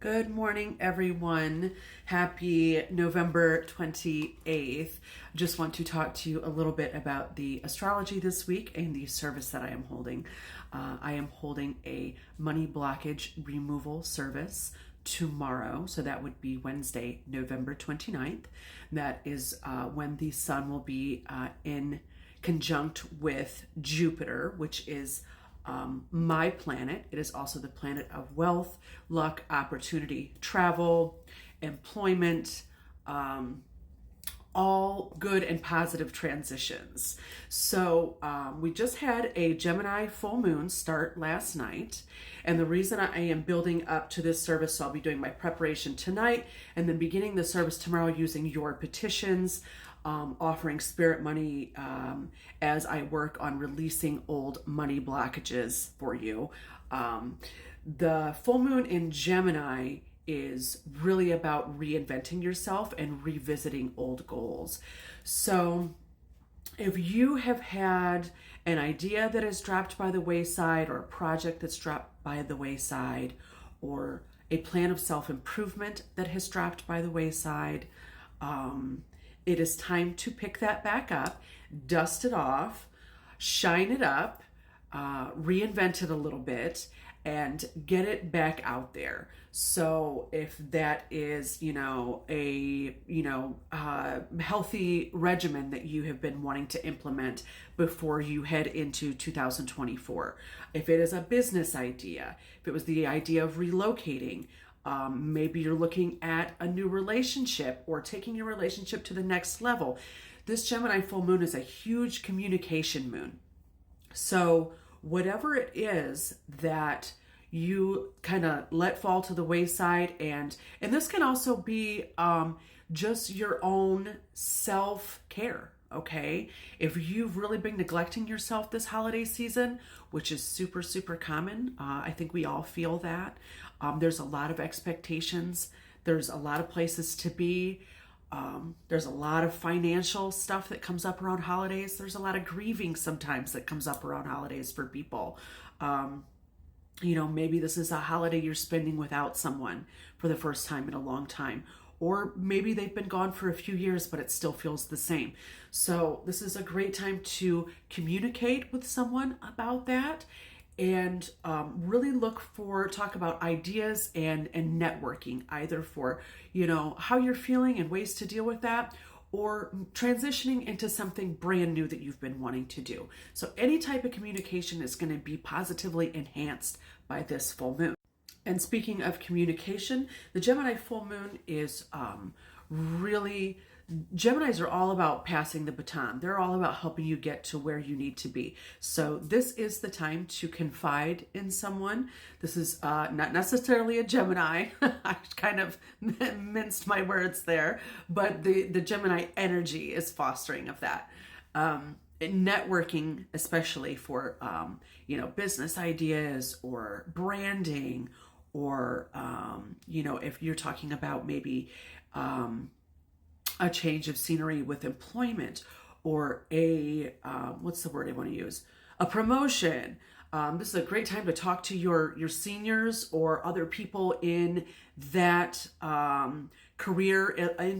Good morning, everyone. Happy November 28th. Just want to talk to you a little bit about the astrology this week and the service that I am holding. I am holding a money blockage removal service tomorrow. So that would be Wednesday, November 29th. That is when the sun will be in conjunct with Jupiter, which is my planet. It is also the planet of wealth, luck, opportunity, travel, employment, all good and positive transitions. So we just had a Gemini full moon start last night. And the reason I am building up to this service, so I'll be doing my preparation tonight and then beginning the service tomorrow using your petitions, offering spirit money as I work on releasing old money blockages for you. The full moon in Gemini is really about reinventing yourself and revisiting old goals. So if you have had an idea that is dropped by the wayside, or a project that's dropped by the wayside, or a plan of self-improvement that has dropped by the wayside, it is time to pick that back up, dust it off, shine it up, reinvent it a little bit, and get it back out there. So if that is, a healthy regimen that you have been wanting to implement before you head into 2024, if it is a business idea, if it was the idea of relocating, maybe you're looking at a new relationship or taking your relationship to the next level. This Gemini full moon is a huge communication moon. So whatever it is that you kind of let fall to the wayside, and this can also be just your own self-care. Okay, if you've really been neglecting yourself this holiday season, which is super, super common, I think we all feel that. There's a lot of expectations. There's a lot of places to be. There's a lot of financial stuff that comes up around holidays. There's a lot of grieving sometimes that comes up around holidays for people. Maybe this is a holiday you're spending without someone for the first time in a long time. Or maybe they've been gone for a few years, but it still feels the same. So this is a great time to communicate with someone about that, and really talk about ideas and networking, either for, how you're feeling and ways to deal with that, or transitioning into something brand new that you've been wanting to do. So any type of communication is going to be positively enhanced by this full moon. And speaking of communication, the Gemini full moon is Geminis are all about passing the baton. They're all about helping you get to where you need to be. So this is the time to confide in someone. This is not necessarily a Gemini. I kind of minced my words there, but the Gemini energy is fostering of that. Networking, especially for, business ideas or branding, or, if you're talking about maybe a change of scenery with employment, or what's the word I want to use? A promotion. This is a great time to talk to your seniors or other people in that career,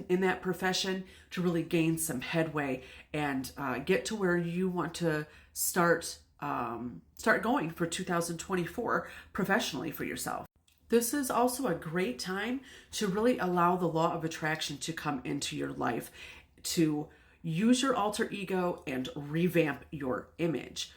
in that profession, to really gain some headway and get to where you want to start going for 2024 professionally for yourself. This is also a great time to really allow the law of attraction to come into your life, to use your alter ego and revamp your image.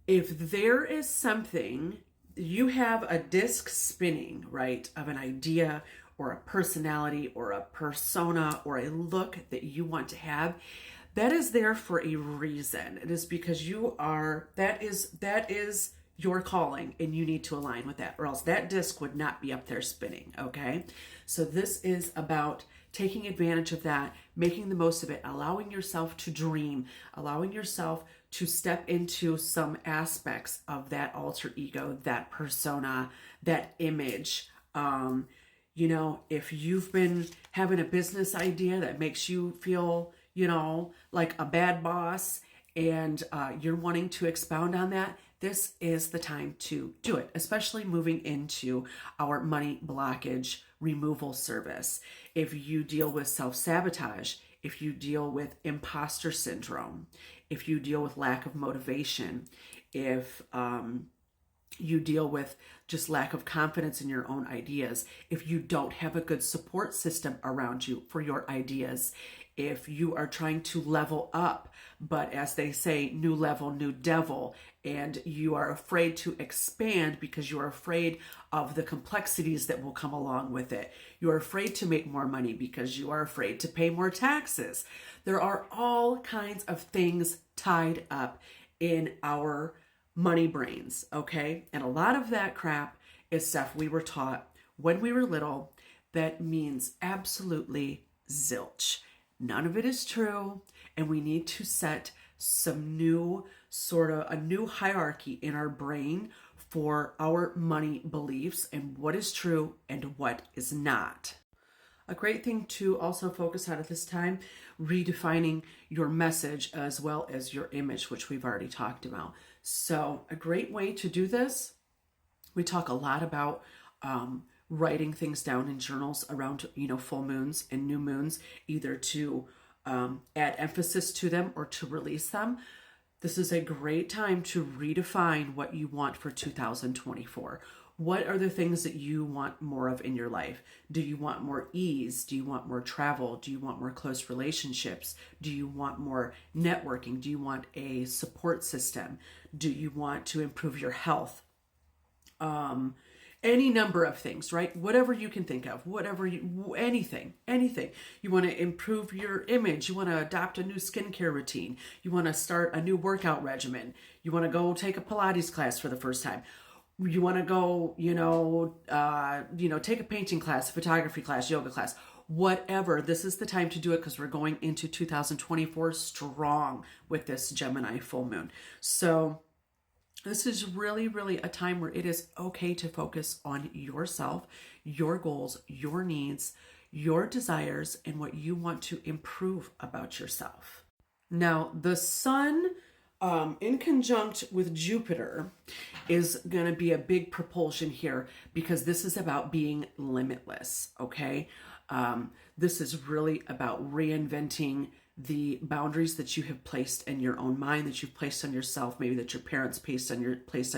If there is something, you have a disc spinning, right, of an idea or a personality or a persona or a look that you want to have, that is there for a reason. It is because that is your calling, and you need to align with that, or else that disc would not be up there spinning. Okay, so this is about taking advantage of that, making the most of it, allowing yourself to dream, allowing yourself to step into some aspects of that alter ego, that persona, that image. If you've been having a business idea that makes you feel, like a bad boss, and you're wanting to expound on that, this is the time to do it, especially moving into our money blockage removal service. If you deal with self-sabotage, if you deal with imposter syndrome, if you deal with lack of motivation, if you deal with just lack of confidence in your own ideas, if you don't have a good support system around you for your ideas, if you are trying to level up, but as they say, new level, new devil, and you are afraid to expand because you are afraid of the complexities that will come along with it. You are afraid to make more money because you are afraid to pay more taxes. There are all kinds of things tied up in our money brains, okay? And a lot of that crap is stuff we were taught when we were little that means absolutely zilch. None of it is true, and we need to set some new a new hierarchy in our brain for our money beliefs and what is true and what is not. A great thing to also focus on at this time, redefining your message as well as your image, which we've already talked about. So a great way to do this, we talk a lot about writing things down in journals around, full moons and new moons, either to add emphasis to them or to release them. This is a great time to redefine what you want for 2024. What are the things that you want more of in your life? Do you want more ease? Do you want more travel? Do you want more close relationships? Do you want more networking? Do you want a support system? Do you want to improve your health? Any number of things, right? Whatever you can think of, anything. You want to improve your image. You want to adopt a new skincare routine. You want to start a new workout regimen. You want to go take a Pilates class for the first time. You want to go, take a painting class, a photography class, yoga class, whatever. This is the time to do it because we're going into 2024 strong with this Gemini full moon. So this is really, really a time where it is okay to focus on yourself, your goals, your needs, your desires, and what you want to improve about yourself. Now, the sun in conjunct with Jupiter is going to be a big propulsion here because this is about being limitless, okay? This is really about reinventing the boundaries that you have placed in your own mind, that you've placed on yourself, maybe that your parents placed on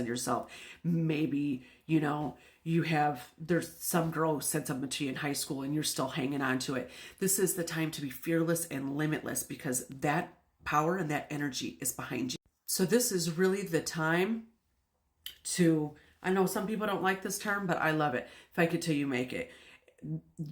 yourself. Maybe, there's some girl who said something to you in high school and you're still hanging on to it. This is the time to be fearless and limitless because that power and that energy is behind you. So this is really the time to, I know some people don't like this term, but I love it. Fake it till you make it.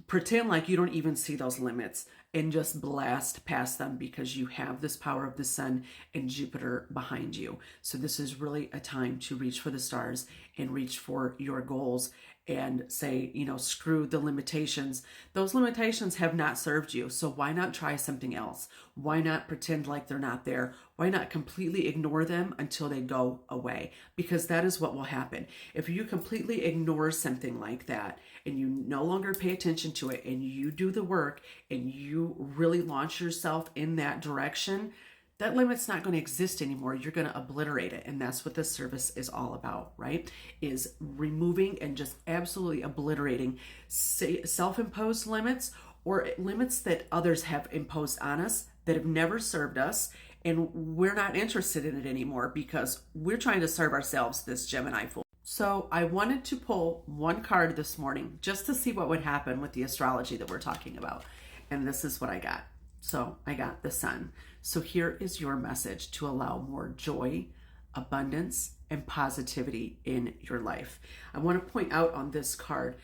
Pretend like you don't even see those limits and just blast past them because you have this power of the sun and Jupiter behind you. So this is really a time to reach for the stars and reach for your goals and say, screw the limitations. Those limitations have not served you. So why not try something else? Why not pretend like they're not there? Why not completely ignore them until they go away? Because that is what will happen. If you completely ignore something like that and you no longer pay attention to it and you do the work and you really launch yourself in that direction, that limit's not going to exist anymore. You're going to obliterate it. And that's what this service is all about, right? Is removing and just absolutely obliterating self-imposed limits or limits that others have imposed on us that have never served us. And we're not interested in it anymore because we're trying to serve ourselves, this Gemini full. So I wanted to pull one card this morning just to see what would happen with the astrology that we're talking about. And this is what I got. So I got the sun. So here is your message to allow more joy, abundance, and positivity in your life. I want to point out on this card,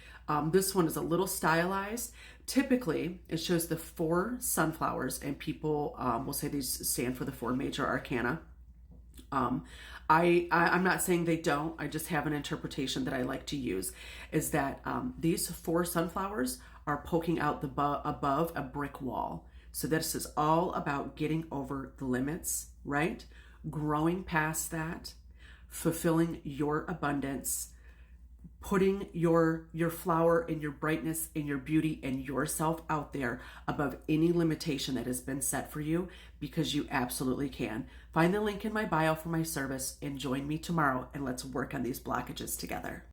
this one is a little stylized. Typically, it shows the 4 sunflowers, and people will say these stand for the 4 major arcana. I'm not saying they don't. I just have an interpretation that I like to use, is that these 4 sunflowers are poking out above a brick wall. So this is all about getting over the limits, right? Growing past that, fulfilling your abundance, putting your flower and your brightness and your beauty and yourself out there above any limitation that has been set for you, because you absolutely can. Find the link in my bio for my service and join me tomorrow, and let's work on these blockages together.